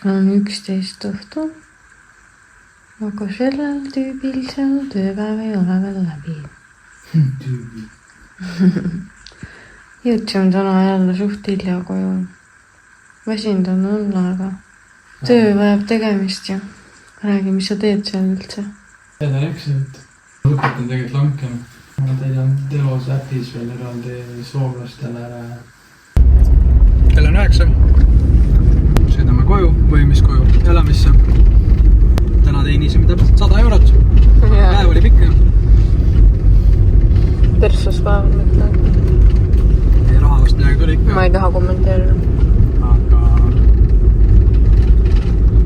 on 11 õhtu. Aga sellel tüübil seal tööpäev ei ole veel läbi. Jõudsime täna jälle suht hilja koju. Väsinud on olla, aga töö vajab tegemist ja räägi, mis sa teed seal üldse. Tead on üks, et lõpetan tegelikult lankena. Ma täidan Telos äpis veel eraldi soomlastele ära. Kell on 9. Sõidame koju või mis koju? Elamisse. Täna teenisime täpselt 100 eurot. Päev oli pikk. Persus päev, mõtlen. Ei, raha vast midagi tuli ikka. Ma ei taha kommenteerida. Aga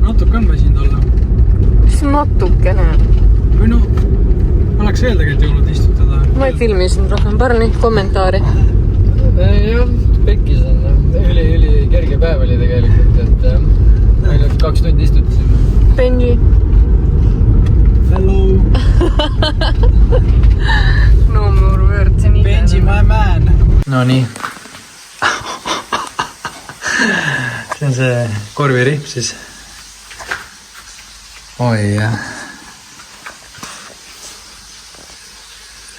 natuke on väsinud olla. Mis natukene? Või no, oleks veel tegelikult jõulnud istutada. Ma ei filmisin rohkem. Parni, kommentaari. Jah, pekkis on. Üli kerge päev oli tegelikult, et meil 2 tundi istutasime. Benji. Hello. No more words. Benji, my man. No nii. See on see korviripp siis. Oi jah.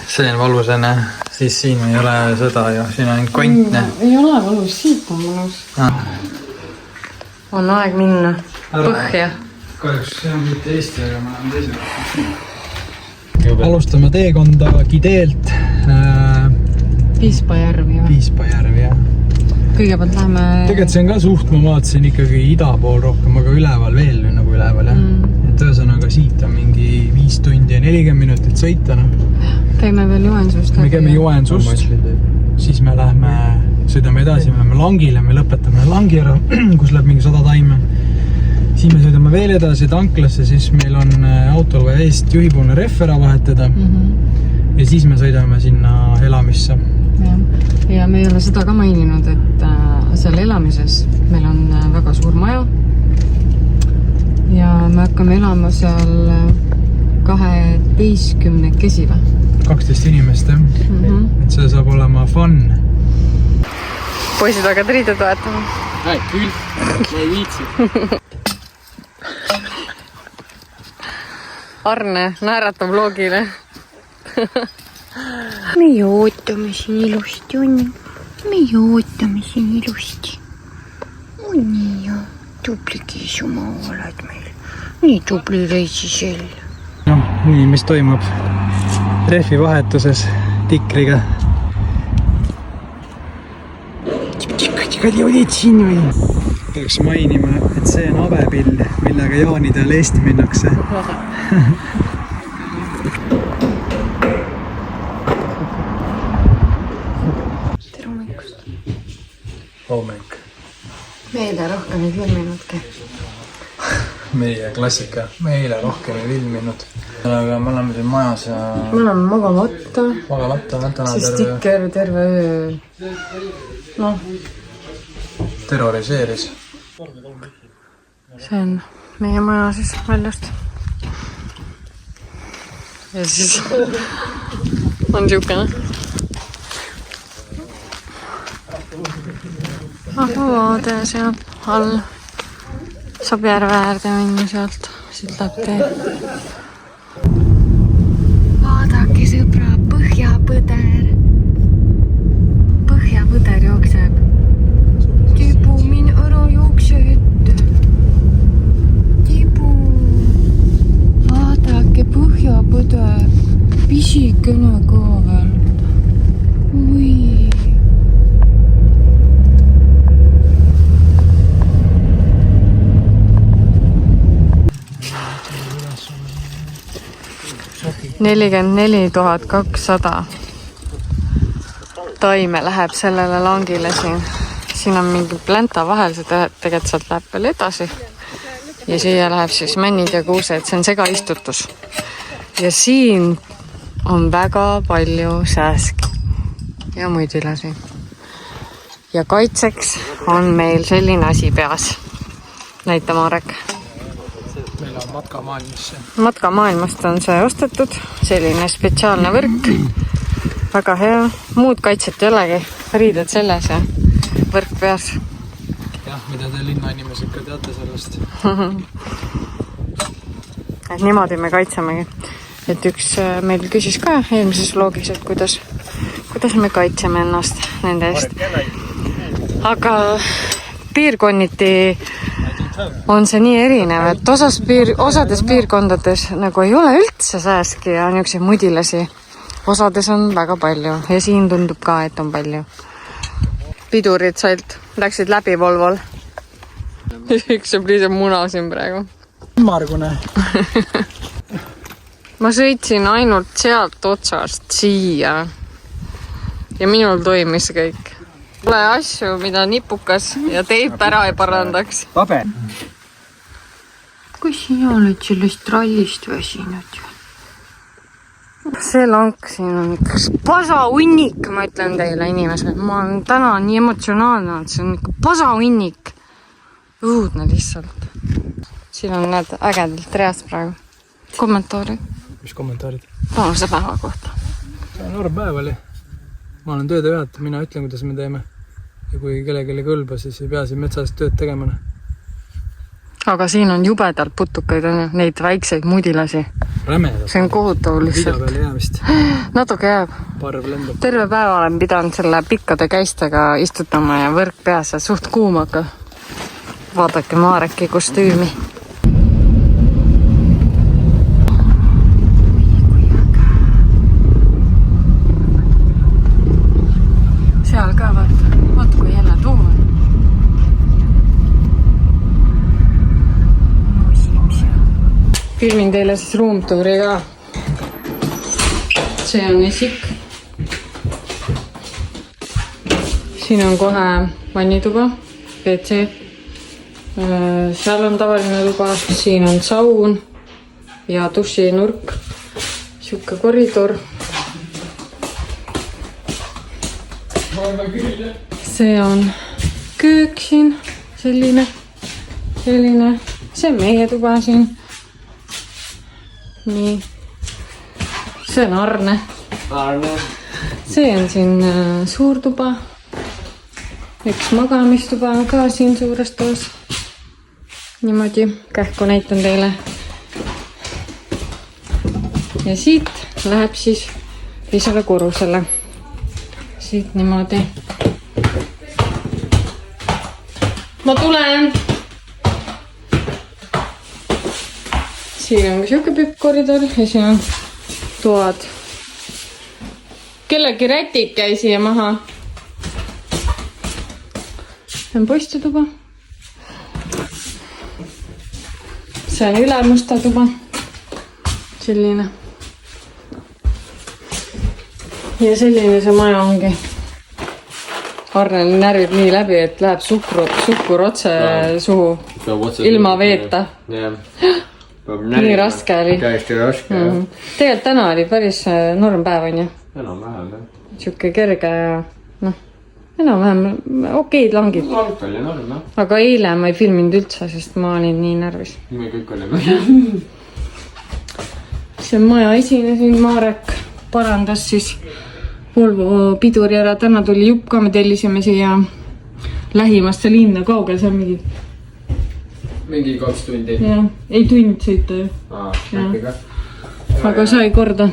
See on valusene. Siis siin ei ole sõda ju. Siin on kontne. Ei ole valus, siit on valus. On aeg minna põhja. Kahjuks see on mitte Eesti, aga ma olen teise. Alustame teekonda Gideelt. Piispajärvi või? Piispajärvi, jah. Kõigepealt läheme... Tegelikult see on ka suht, ma vaatasin ikkagi ida pool rohkem, aga üleval veel nagu üleval, jah. Et ühesõnaga siit on mingi 5 tundi ja 40 minutit sõita, noh. Käime veel Joensust läbi. Me käime Joensust, siis me lähme, sõidame edasi, me läheme Langile, me lõpetame Langi ära, kus läheb mingi 100 taime. Siis me sõidame veel edasi tanklasse, siis meil on autol vaja eest juhipoolne rehv ära vahetada. Ja siis me sõidame sinna elamisse. Ja me ei ole seda ka maininud, et seal elamises meil on väga suur maja. Ja me hakkame elama seal 12 kesive. 12 inimest, jah. Et see saab olema fun. Poisid aga riide toetama. Küll, ma ei viitsi. Arne naeratab vlogile. Me ootame siin ilusti, on. Me ootame siin ilusti. On nii ja tubli kiisumaa oled meil. Nii tubli reisisel. No, nii, mis toimub rehvi vahetuses tikriga. Peaks mainima, et see on abepill, millega jaanidel Eesti minnakse. Tere hommikust. Hommik. Meile rohkem ei filminudki. Meie klassika. Meile rohkem ei filminud. Aga me oleme siin majas ja... Me oleme magamata. Magamata, täna see stikker terve öö. Noh. Terroriseeris. See on meie maja siis väljast. Ja siis on siukene. Aga vaade seal all. Saab järve äärde minna sealt. Siit läheb tee. Vaadake sõbra, põhjapõder. Põhjapõder jookseb. Tibu, mine ära jookse ette. Tibu. Vaadake põhjapõder. Pisikene ka veel. Ui. $44,200 taime läheb sellele langile siin. Siin on mingi plänta vahel, see tegelikult sealt läheb veel edasi. Ja siia läheb siis männid ja kuused, see on segaistutus. Ja siin on väga palju sääski ja muid ülasi. Ja kaitseks on meil selline asi peas. Näita, Marek. Meil on matkamaailmasse. Matkamaailmast on see ostetud. Selline spetsiaalne võrk. Väga hea. Muud kaitset ei olegi. Riided selles ja võrk peas. Jah, mida teil linnainimesed ka teate sellest. Et niimoodi me kaitsemegi. Et üks meil küsis ka eelmises vlogis, et kuidas me kaitseme ennast nende eest. Aga piirkonniti on see nii erinev, et osades piirkondades nagu ei ole üldse sääski ja niisuguseid mudilasi. Osades on väga palju ja siin tundub ka, et on palju. Pidurid läksid läbi Volvol. Üks sõbrise muna siin praegu. Margune. Ma sõitsin ainult sealt otsast siia ja minul toimis kõik. Pole asju, mida nipukas ja teip ära ei parandaks. Paber. Kui sina oled sellest rallist väsinud? See lank siin on ikka pasa unnik, ma ütlen teile inimesed. Ma olen täna nii emotsionaalne, et see on ikka pasa unnik. Õudne lihtsalt. Siin on need ägedalt reas praegu. Kommentaarid? Mis kommentaarid? Tänase päeva kohta. See on norm päev oli. Ma olen tööde vead, mina ütlen, kuidas me teeme. Ja kui kellelegi kõlba, siis ei pea siin metsas tööd tegemana. Aga siin on jubedalt putukaid, neid väikseid mudilasi. Rämedad. See on kohutav lihtsalt. Vida peale jäämist. Natuke jääb. Parv lendab. Terve päeva olen pidanud selle pikkade käistega istutama ja võrk peas ja suht kuum, aga vaadake Mareki kostüümi. Seal ka vaata kui jälle tuua. Filmin teile siis ruumtuuri ka. See on esik. Siin on kohe vannituba, WC. Seal on tavaline tuba, siin on saun ja dušinurk. Siuke koridor. See on köök siin, selline. See on meie tuba siin. Nii. See on Arne. See on siin suur tuba. Üks magamistuba on ka siin suures toos. Niimoodi kähku näitan teile. Ja siit läheb siis teisele korrusele. Siit niimoodi. Ma tulen! Siin on ka siuke pikk koridor ja siin on toad. Kellegi rätik jäi siia maha. See on poiste tuba. See on ülemusta tuba. Selline. Ja selline see maja ongi. Arnel närvib nii läbi, et läheb suhkur otse suhu. Ilma veeta. Nii raske oli. Täiesti raske, jah. Tegelikult täna oli päris norm päev, on ju? Enam vähem, jah. Siuke kerge ja enam vähem okeid langid. Langt oli norm, jah. Aga eile ma ei filminud üldse, sest ma olin nii närvis. Me kõik olime. See maja esine siin Marek parandas siis Volvo piduri ära. Täna tuli jupp ka, me tellisime siia lähimasse linna kaugel, see on mingi 2 tundi. Ja, ei tund sõita ju. Äkki ka. Aga sai korda.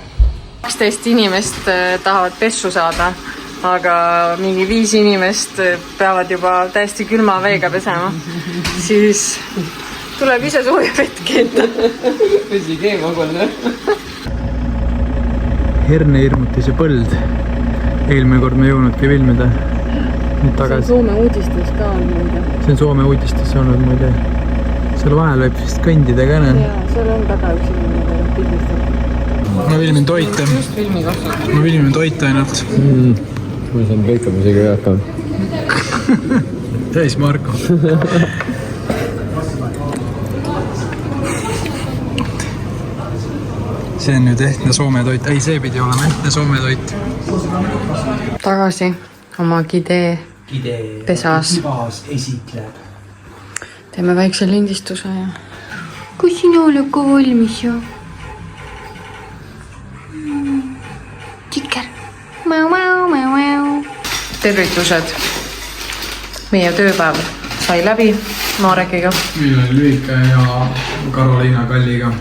12 inimest tahavad pessu saada, aga mingi 5 inimest peavad juba täiesti külma veega pesema. Siis tuleb ise sooja vett keeta. Pesi keema kolle. Herne hirmutis ja põld. Eelmine kord me jõudnudki filmida. Nüüd tagasi. See on Soome uudistes ka olnud. See on Soome uudistes olnud muide. Seal vahel võib vist kõndida ka, näen. Jaa, seal on taga üks inimene pildistab. Ma filmin toite. Just filmi kohta. Ma filmin toite ainult. Ma ei saanud lõikamisega ei hakanud. Täis Marko. See on nüüd ehtne Soome toit. Ei, see pidi olema ehtne Soome toit. Tagasi oma Gidee pesas. Esitleb. Teeme väikse lindistuse ja... Kui sina oled ka valmis ja... Tiker. Tervitused. Meie tööpäev sai läbi. Marekiga. Meil oli Lühika ja Karoliina Kalliga.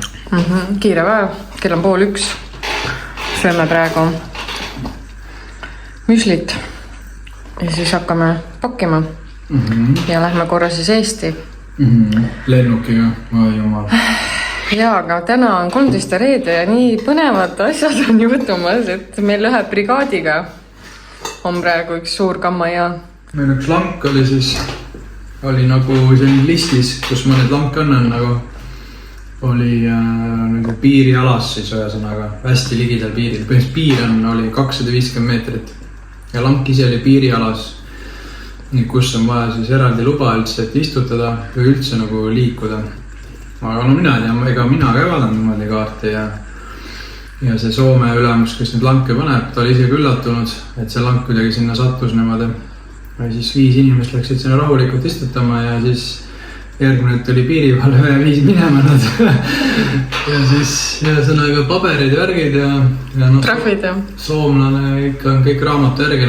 Kiire päev, kell on 12:30. Sööme praegu müslit ja siis hakkame pakkima ja lähme korra siis Eesti. Lennukiga, oi jumal. Jaa, aga täna on 13. reede ja nii põnevad asjad on juhtumas, et meil ühe brigaadiga on praegu üks suur kamma ja... Meil üks lank oli siis, oli nagu selline listis, kus mõned lanke on nagu, oli nagu piirialas siis ühesõnaga, hästi ligidal piiril. Põhimõtteliselt piir oli 250 meetrit ja lank ise oli piirialas, kus on vaja siis eraldi luba üldse, et istutada või üldse nagu liikuda. Aga no mina ei tea, ega mina ka ei vaadanud niimoodi kaarti ja see Soome ülemus, kes nüüd lanke paneb, ta oli ise üllatunud, et see lank kuidagi sinna sattus niimoodi. Ja siis 5 inimest läksid sinna rahulikult istutama ja siis järgmine oli piirivalve ja 5 minema nad. Ja siis ühesõnaga paberid ja värgid ja no, trahvid ja soomlane ikka on kõik raamatu järgi.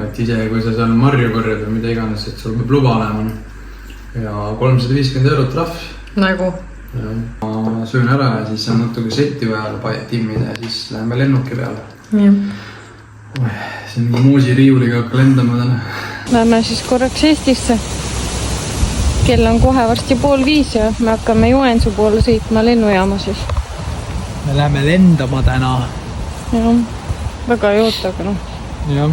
Et ise, kui sa seal marju korjad või mida iganes, et sul peab luba olema. Ja 350 € trahv. Nagu? Ma söön ära ja siis on natuke seti vajal timmida ja siis läheme lennuki peale. Jah. See on muusi riiuliga hakka lendama täna. Lähme siis korraks Eestisse. Kell on kohe varsti 4:30 ja me hakkame Joensuu poole sõitma lennujaama siis. Me läheme lendama täna. Jah, väga ei oota, aga noh. Jah.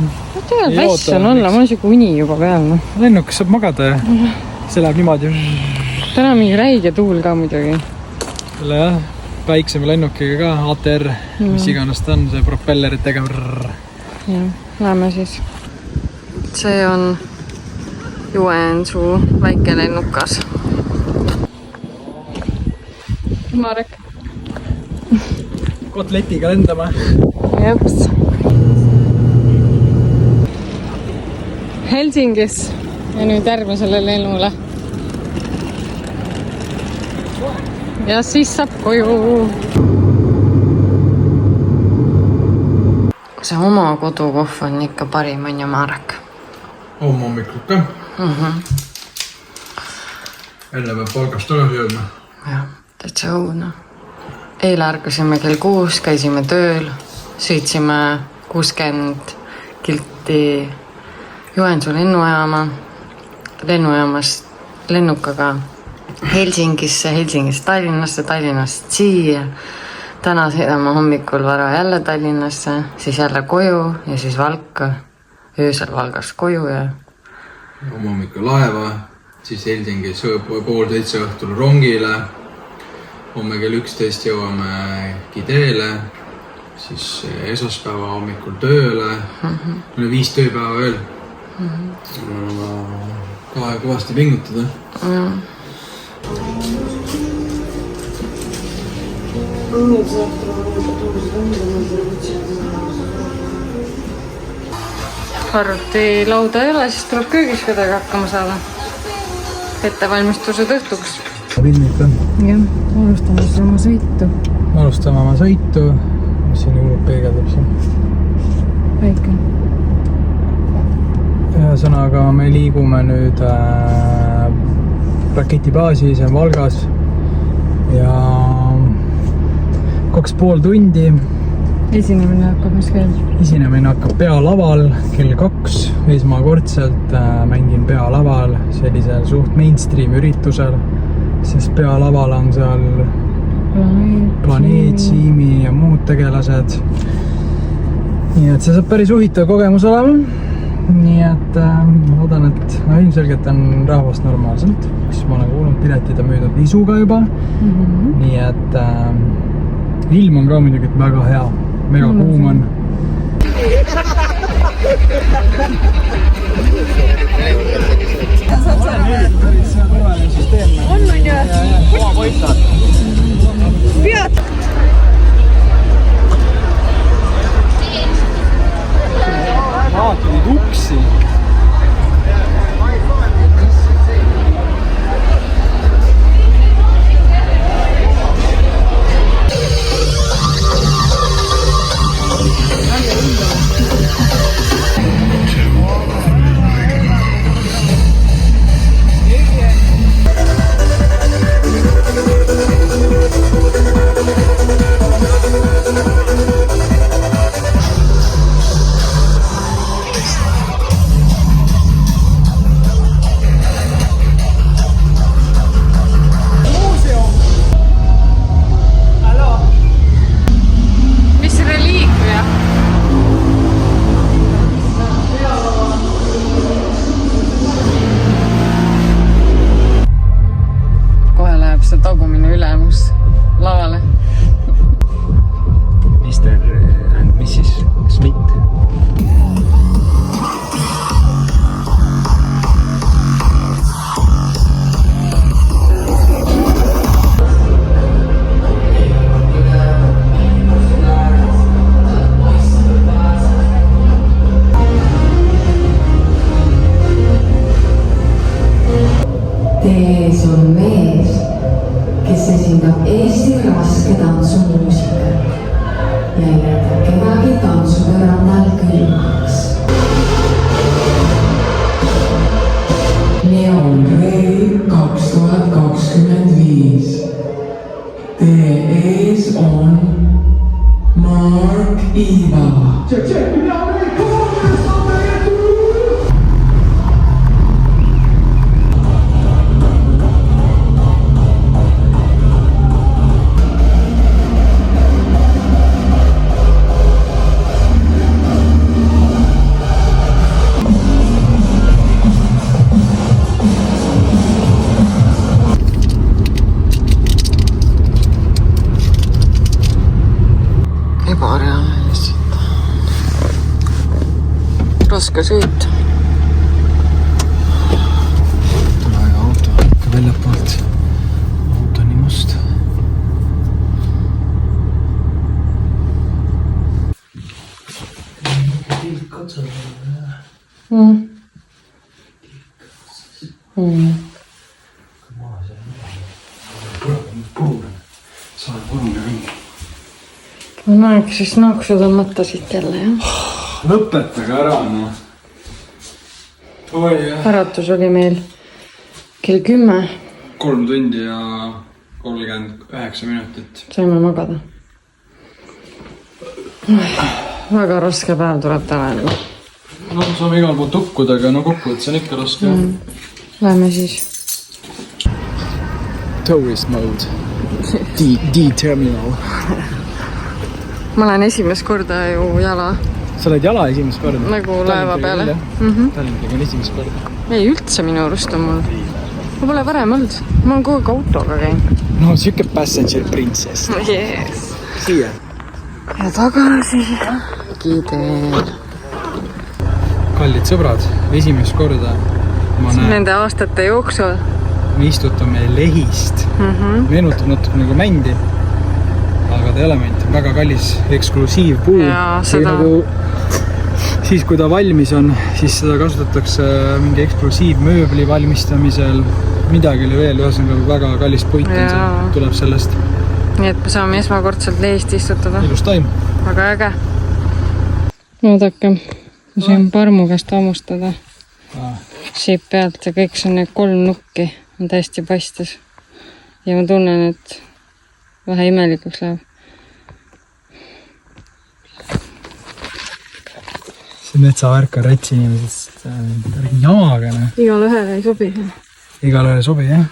Tegelikult väss on olla, ma on siuke uni juba peal. No. Lennukis saab magada ja see läheb niimoodi. Täna mingi räige tuul ka muidugi. Selle jah, väiksema lennukiga ka, ATR, mis iganes ta on, see propelleritega. Jah, läheme siis. See on Joensuu väike lennukas. Marek. Kotletiga lendama. Jeps. Helsingis ja nüüd järgmisele lennule. Ja siis saab koju. See oma kodukohv on ikka parim, on ju Marek? Hommikul ka. Jälle peab palgast tagasi jõudma. Jah, täitsa õudne. Eile ärkasime kell 6, käisime tööl, sõitsime 60 kilti Joensuu lennujaamast lennukaga Helsingisse, Helsingist Tallinnasse, Tallinnast siia. Täna sõidame hommikul vara jälle Tallinnasse, siis jälle koju ja siis Valka, öösel Valgast koju ja... Hommikul laeva, siis Helsingis 6:30 õhtul rongile. Homme kell 11 jõuame Gideele, siis esmaspäeva hommikul tööle. Üle 5 tööpäeva veel. Kahe kõvasti pingutada. Arvuti lauda ei ole, siis tuleb köögis kuidagi hakkama saada. Ettevalmistused õhtuks. Pilmid on. Jah, alustame siis oma sõitu. Alustame oma sõitu, mis siin juurde peegeldab siin. Väike. Ühesõnaga me liigume nüüd raketibaasi, see on Valgas ja 2,5 tundi. Esinemine hakkab mis kell? Esinemine hakkab pealaval kell 2. Esmakordselt mängin pealaval sellisel suht mainstream üritusel, sest pealaval on seal Planeet, Siimi ja muud tegelased. Nii et see saab päris huvitav kogemus olema. Nii et loodan, et ilmselgelt on rahvast normaalselt, mis ma olen kuulnud, piletid on müüdud isuga juba. Nii et ilm on ka muidugi väga hea, mega kuum on. Pead! Vaata neid uksi. esindab Eesti rasketantsumuusika ja jätab kedagi tantsupõrandal külmaks. Neon Rei 2025. Teie ees on Mark Iva. Ebareaalne lihtsalt. Raske sõit. Väga auto ikka väljapoolt. Auto nii must. Pilk otsad on. Saan põrune ringi. Ma eks siis naaksu tõmmata siit jälle, jah. Lõpetage ära, noh. Oi, jah. Äratus oli meil kell 10. 3 tundi ja 39 minutit. Saime magada. Väga raske päev tuleb täna. No, saame igal pool tukkuda, aga no kokkuvõttes on ikka raske. Läheme siis. Tourist mode. D-terminal. Ma olen esimest korda ju jala Sa oled jala esimest korda? nagu laeva peale. Tallinkega on esimest korda. Ei, üldse minu arust on mul. Ma pole varem olnud. Ma olen kogu aeg autoga käinud. No siuke passenger princess. Yes. Siia. Ja tagasi teel. Kallid sõbrad, esimest korda ma näen, Nende aastate jooksul. me istutame lehist. Meenutab natuke nagu mändi, aga ta ei ole mänd. Väga kallis eksklusiivpuu. Jaa, seda- Siis kui ta valmis on, siis seda kasutatakse mingi eksklusiivmööbli valmistamisel. Midagi oli veel, ühesõnaga väga kallist puit on see, Jaa. tuleb sellest. Nii et me saame esmakordselt lehist istutada. Ilus taim. Väga äge. Oodake, ma sain parmu käest hammustada. Siit pealt ja kõik see on need 3 nukki on täiesti paistes. Ja ma tunnen, et vähe imelikuks läheb. See metsavärk on retsi inimesest jamaga. Igale ühele ei sobi. Igale ühele sobi, jah.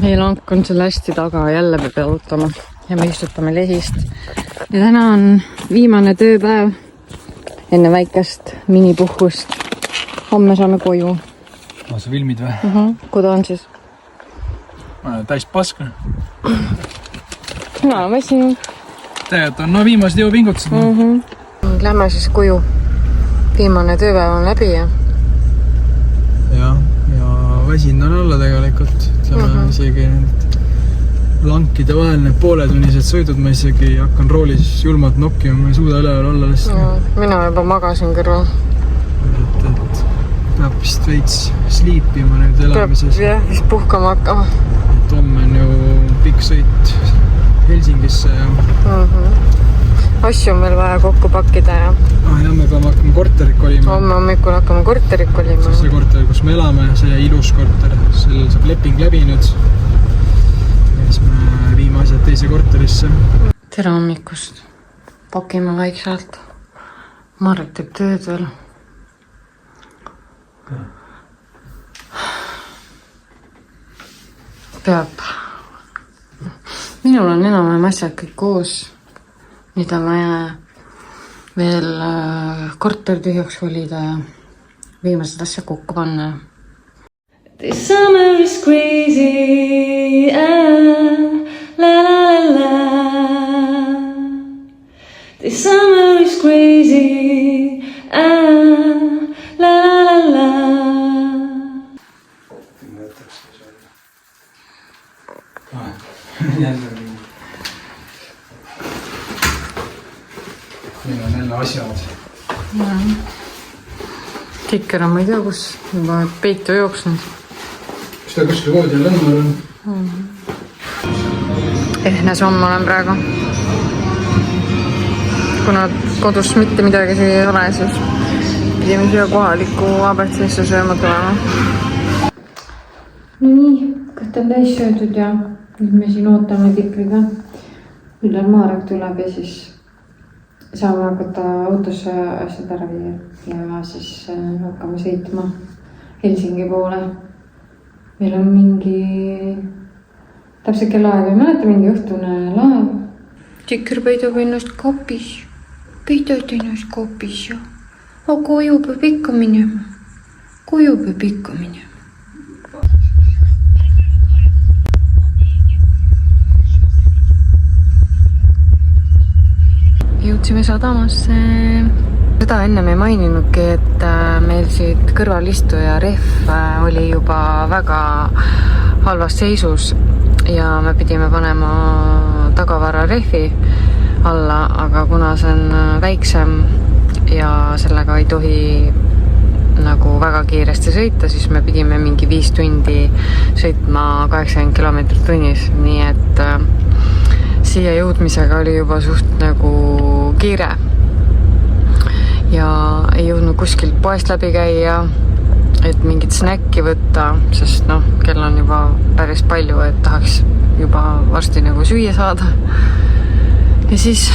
Meie lank on seal hästi taga, jälle peab jalutama ja me istutame lehist. Ja täna on viimane tööpäev enne väikest minipuhkust. Homme saame koju. Sa filmid või? Kui ta on siis? Ma olen täis pask. Mina olen väsinud. Tegelikult on viimased jõupingutused. Lähme siis koju. Viimane tööpäev on läbi ja Ja väsinud on olla tegelikult. Ütleme isegi need lankide vahel need pooletunnised sõidud, ma isegi hakkan roolis julmalt nokkima, ma ei suuda üleval olla lihtsalt. mina juba magasin kõrval. Et peab vist veits sleepima nüüd Peab elamises. jah, vist puhkama hakkama. Et homme on ju pikk sõit Helsingisse ja Asju on veel vaja kokku pakkida ja jah, me peame hakkama korterit kolima. homme hommikul hakkame korterit kolima. See korter, kus me elame, see ilus korter, sellel saab leping läbi nüüd. Ja siis me viime asjad teise korterisse. Tere hommikust. Pakime vaikselt. Marek teeb tööd veel. Peab. Minul on enam asjad kõik koos. Nüüd on vaja veel korter tühjaks kolida ja viimased asjad kokku panna. This summer is crazy, la la la la. This summer is crazy, la la la la. Meil on jälle asjad. Tikker on ma ei tea kus, juba peitu jooksnud. Kas ta kuskil voodi all on? Ehne samm olen praegu. Kuna kodus mitte midagi süüa ei ole, siis pidime siia kohaliku ABC-sse sööma tulema. No nii, kõht on täis söödud ja nüüd me siin ootame tikriga. Millal Marek tuleb ja siis saame hakata autosse asjad ära viia ja siis hakkame sõitma Helsingi poole. Meil on mingi täpselt kellaaega ei mäleta, mingi õhtune laev. Tikr peidab ennast kopis. Peidad ennast kopis ja koju peab ikka minema. Koju peab ikka minema. Jõudsime sadamasse. Seda ennem ei maininudki, et meil siit kõrvalistuja rehv oli juba väga halvas seisus ja me pidime panema tagavara rehvi alla, aga kuna see on väiksem ja sellega ei tohi nagu väga kiiresti sõita, siis me pidime mingi 5 tundi sõitma 80 kilomeetrit tunnis, nii et siia jõudmisega oli juba suht nagu kiire ja ei jõudnud kuskilt poest läbi käia, et mingit snäkki võtta, sest noh, kell on juba päris palju, et tahaks juba varsti nagu süüa saada. Ja siis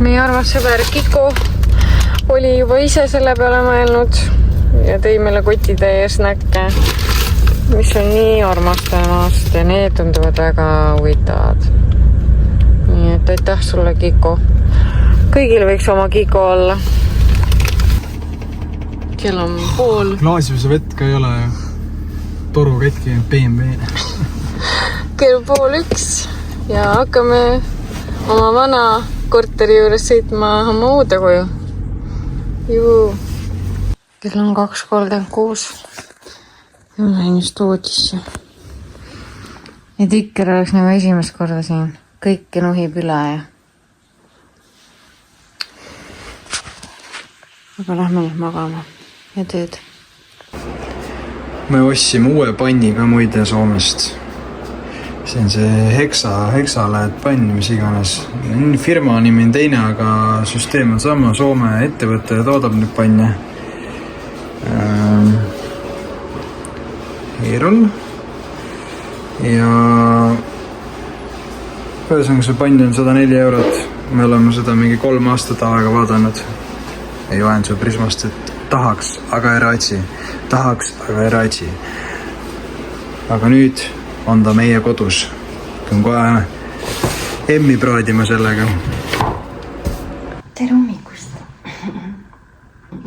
meie armas sõber Kiko oli juba ise selle peale mõelnud ja tõi meile kotitäie snäkke, mis on nii armastamast ja need tunduvad väga huvitavad. Nii et aitäh sulle, Kiko. Kõigil võiks oma Kiko olla. Kell on pool. Klaasivese vett ka ei ole. Toru ketki BMW. Kell 12:30 ja hakkame oma vana korteri juures sõitma oma uude koju. Juu. Kell on 2:36 ja ma lähen just voodisse. Ja Tikr oleks nagu esimest korda siin. Kõike nuhib üle ja. Aga lähme nüüd magama ja tööd. Me ostsime uue panni ka muide Soomest. See on see heksalähed pann, mis iganes. Firma nimi on teine, aga süsteem on sama. Soome ettevõte toodab nüüd panne. Eerol. Ja ühesõnaga see pann on 104 €. Me oleme seda mingi 3 aastat aega vaadanud. Ei vahenduse Prismast, et tahaks, aga ei raatsi. Tahaks, aga ei raatsi. Aga nüüd on ta meie kodus. Käin kohe emmi praadima sellega. Tere hommikust!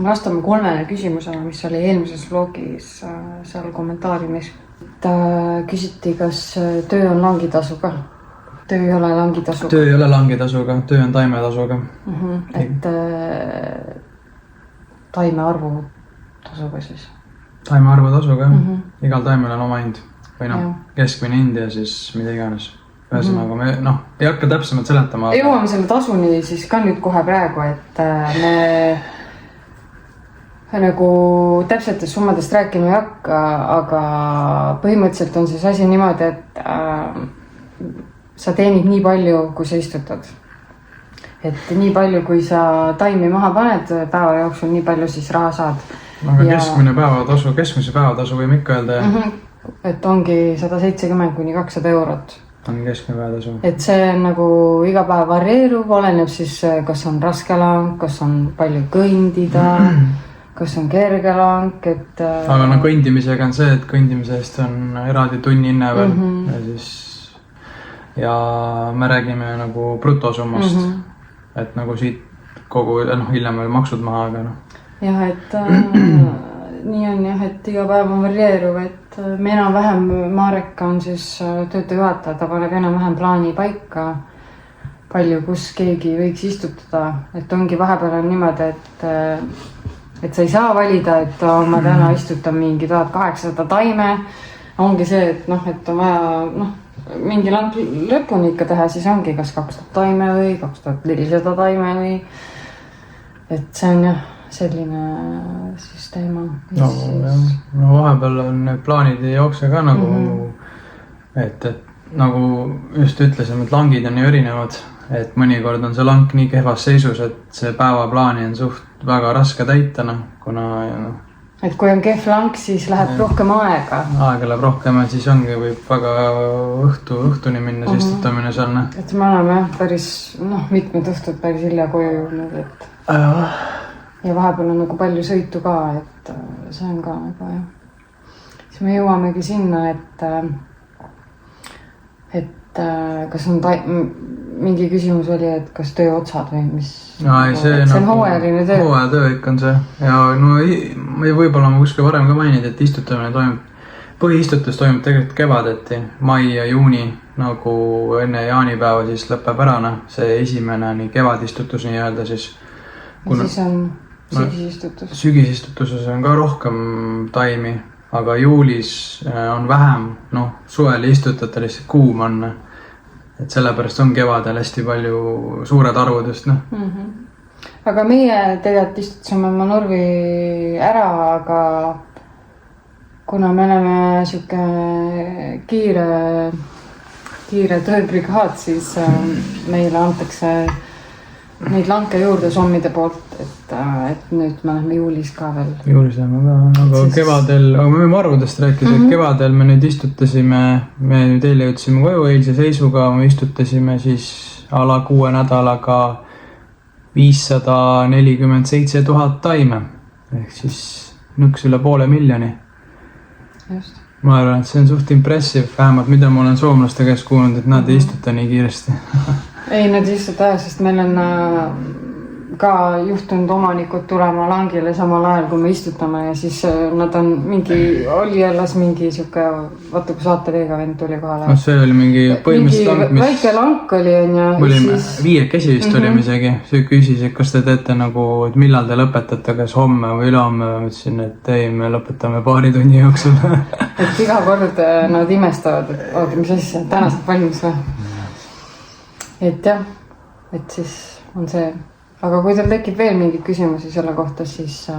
Vastame 3 küsimusele, mis oli eelmises vlogis seal kommentaariumis. Küsiti, kas töö on langitasuga. Töö ei ole langitasuga. Töö ei ole langitasuga, töö on taimetasuga. Et taime arvu tasuga siis. Taime arvu tasuga, igal taimel on oma hind. Või noh, keskmine hind ja siis mida iganes. Ühesõnaga me ei hakka täpsemalt seletama. Jõuame selle tasuni siis ka nüüd kohe praegu, et me nagu täpsetest summadest rääkima ei hakka, aga põhimõtteliselt on siis asi niimoodi, et sa teenid nii palju, kui sa istutad. Et nii palju, kui sa taimi maha paned päeva jooksul, nii palju siis raha saad. Aga keskmise päevatasu võime ikka öelda. Et ongi 170–200 €. On keskmine päevatasu. Et see on nagu iga päev varieerub, oleneb siis, kas on raske lang, kas on palju kõndida, kas on kerge lang, et... Aga kõndimisega on see, et kõndimise eest on eraldi tunninne veel ja siis... Ja me räägime nagu brutosummast, et nagu siit kogu, hiljem veel maksud maha, aga Jah, et nii on jah, et iga päev on varieeruv, et me enam-vähem, Marek on siis töötajuhataja, ta paneb enam-vähem plaani paika, palju kus keegi võiks istutada, et ongi vahepeal on niimoodi, et sa ei saa valida, et ma täna istutan mingi 1800 taime, ongi see, et et on vaja, mingi lang lõpuni ikka teha, siis ongi kas 2000 taime või 2400 taime või et see on jah selline siis teema. No vahepeal on need plaanid ei jookse ka nagu et nagu just ütlesime, et langid on ju erinevad, et mõnikord on see lang nii kehvas seisus, et see päevaplaani on suht väga raske täita, kuna et kui on kehv lang, siis läheb rohkem aega. Aega läheb rohkem ja siis ongi, võib väga õhtuni minna see istutamine seal. Et me oleme päris, mitmed õhtud päris hilja koju jõudnud, et ja vahepeal on nagu palju sõitu ka, et see on ka nagu jah. Siis me jõuamegi sinna, et kas on mingi küsimus oli, et kas töö otsad või mis? See on hooajaline töö. Hooajatöö ikka on see. Ja võib-olla ma kuskil varem ka maininud, et istutamine toimub, põhiistutus toimub tegelikult kevadeti, mai ja juuni, nagu enne jaanipäeva siis lõpeb ära, see esimene nii kevadistutus nii öelda siis. Siis on sügisistutus. Sügisistutuses on ka rohkem taimi, aga juulis on vähem, suvel istutada lihtsalt kuum on. Et sellepärast on kevadel hästi palju suured arvud just. Aga meie tegelikult istutasime oma Norvi ära, aga kuna me oleme siuke kiire tööbrigaad, siis meile antakse neid lanke juurde sommide poolt, et nüüd me läheme juulis ka veel. Juulis läheme ka, aga kevadel, aga me võime arvudest rääkida, et kevadel me nüüd istutasime, me nüüd eile jõudsime koju eilse seisuga, me istutasime siis ala 6 nädalaga 547 000 taime, ehk siis nõks üle 500 000. Just. Ma arvan, et see on suht impressive, vähemalt mida ma olen soomlaste käest kuulnud, et nad ei istuta nii kiiresti. Ei, nad istuta, sest meil on ka juhtunud omanikud tulema langile samal ajal, kui me istutame ja siis nad on oli jällest mingi siuke, vaata kui saateleega vend tuli kohale. See oli mingi põhimõtteliselt lang, väike lang oli ja siis... Viiekesi vist olime isegi, see küsis, et kas te teete nagu, et millal te lõpetate, kas homme või ülehomme, ma ütlesin, et ei, me lõpetame paari tunni jooksul. Et iga kord nad imestavad, et oota, mis asja, täna saab valmis või? Et jah, et siis on see... Aga kui teil tekib veel mingid küsimusi selle kohta, siis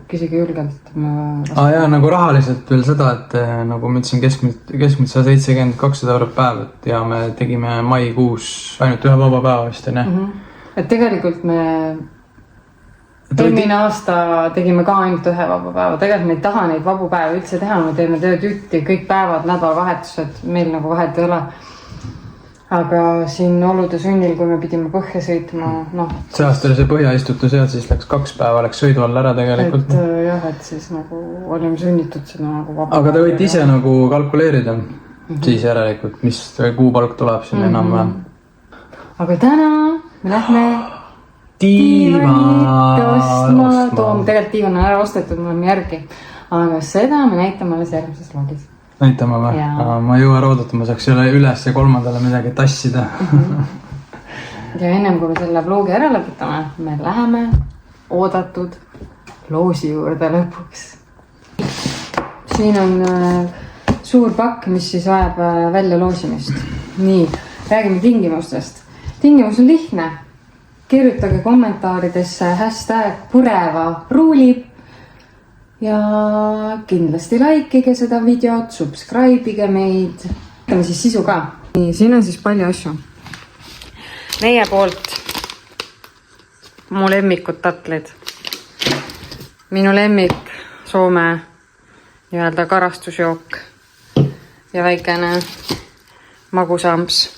küsige julgelt. Jaa, nagu rahaliselt veel seda, et nagu ma ütlesin keskmiselt 172 € päev, et ja me tegime maikuus ainult ühe vaba päeva vist, ne? Et tegelikult me eelmine aasta tegime ka ainult ühe vaba päeva. Tegelikult me ei taha neid vabu päeva üldse teha, me teeme tööd jutti, kõik päevad, nädalavahetused, meil nagu vahet ei ole. Aga siin olude sunnil, kui me pidime põhja sõitma, See aasta oli see põhjaistutus ja siis läks 2 päeva, läks sõidu all ära tegelikult. Jah, et siis nagu olime sunnitud seda nagu vaba. Aga te võite ise nagu kalkuleerida, siis järelikult, mis kuupalk tuleb siin enam. Aga täna me lähme diivanit ostma. Tegelikult diivan on ära ostetud, me oleme järgi. Aga seda me näitame alles järgmises vlogis. Näitama või? Ma jõuan oodata, ma saaks üles ja 3. midagi tassida. Ja ennem kui me selle vlogi ära lõpetame, me läheme oodatud loosi juurde lõpuks. Siin on suur pakk, mis siis vajab välja loosimist. Nii, räägime tingimustest. Tingimus on lihtne. Kirjutage kommentaaridesse #pureva-ruulib. Ja kindlasti likeige seda videot, subscribe'ige meid. Võtame siis sisu ka. Nii, siin on siis palju asju. Meie poolt mu lemmikud tatlid. Minu lemmik Soome nii-öelda karastusjook ja väikene magusamps.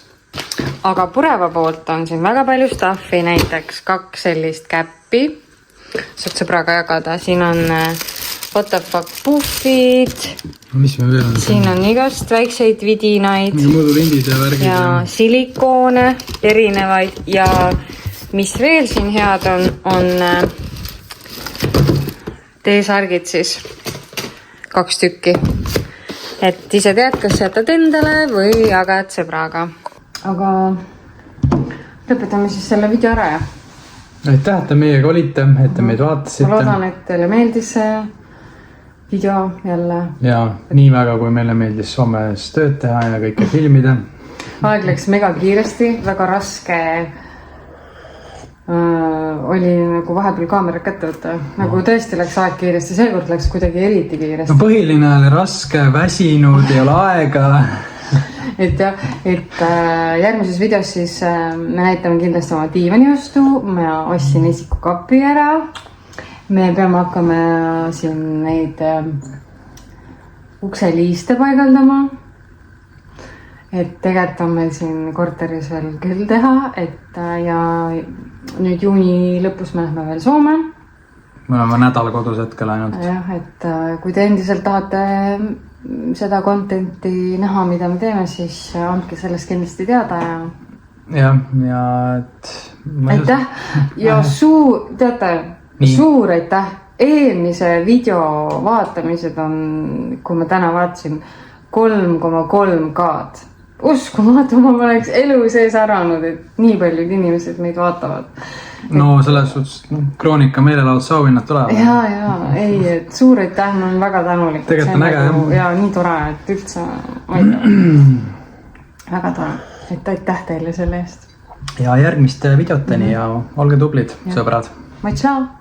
Aga Pureva poolt on siin väga palju stuffi, näiteks 2 sellist käppi. Saad sõbraga jagada. Siin on what the fuck puffid. Mis me veel on? Siin on igast väikseid vidinaid. Mõdulindid ja värgid. Ja silikoone erinevaid. Ja mis veel siin head on teesargid siis 2 tükki. Et ise tead, kas jätad endale või jagad sõbraga. Aga lõpetame siis selle video ära ja. Aitäh, et te meiega olite, et te meid vaatasite. Ma loodan, et teile meeldis see video jälle. Ja nii väga, kui meile meeldis Soomes tööd teha ja kõike filmida. Aeg läks mega kiiresti, väga raske oli nagu vahepeal kaamerat kätte võtta. Nagu tõesti läks aeg kiiresti, seekord läks kuidagi eriti kiiresti. No põhiline oli raske, väsinud, ei ole aega. Et jah, et järgmises videos siis me näitame kindlasti oma diivaniostu. Ma ostsin isikukapi ära. Me peame hakkama siin neid ukseliiste paigaldama. Et tegelikult on meil siin korteris veel küll teha, et ja nüüd juuni lõpus me lähme veel Soome. Me oleme nädal kodus hetkel ainult. Jah, et kui te endiselt tahate seda contenti näha, mida me teeme, siis andke sellest kindlasti teada ja et... Aitäh ja suur aitäh. Eelmise video vaatamised on, kui ma täna vaatasin, 3,3K. Uskumatu, ma poleks elu sees arvanud, et nii paljud inimesed meid vaatavad. No selles suhtes Kroonika meelelaud soovinnad tulevad. Ja, ei, et suur aitäh, ma olen väga tänulik. Tegelikult on äge, jah. Ja nii tore, et üldse, väga tore, et aitäh teile selle eest. Ja järgmiste videoteni ja olge tublid, sõbrad. Tšau!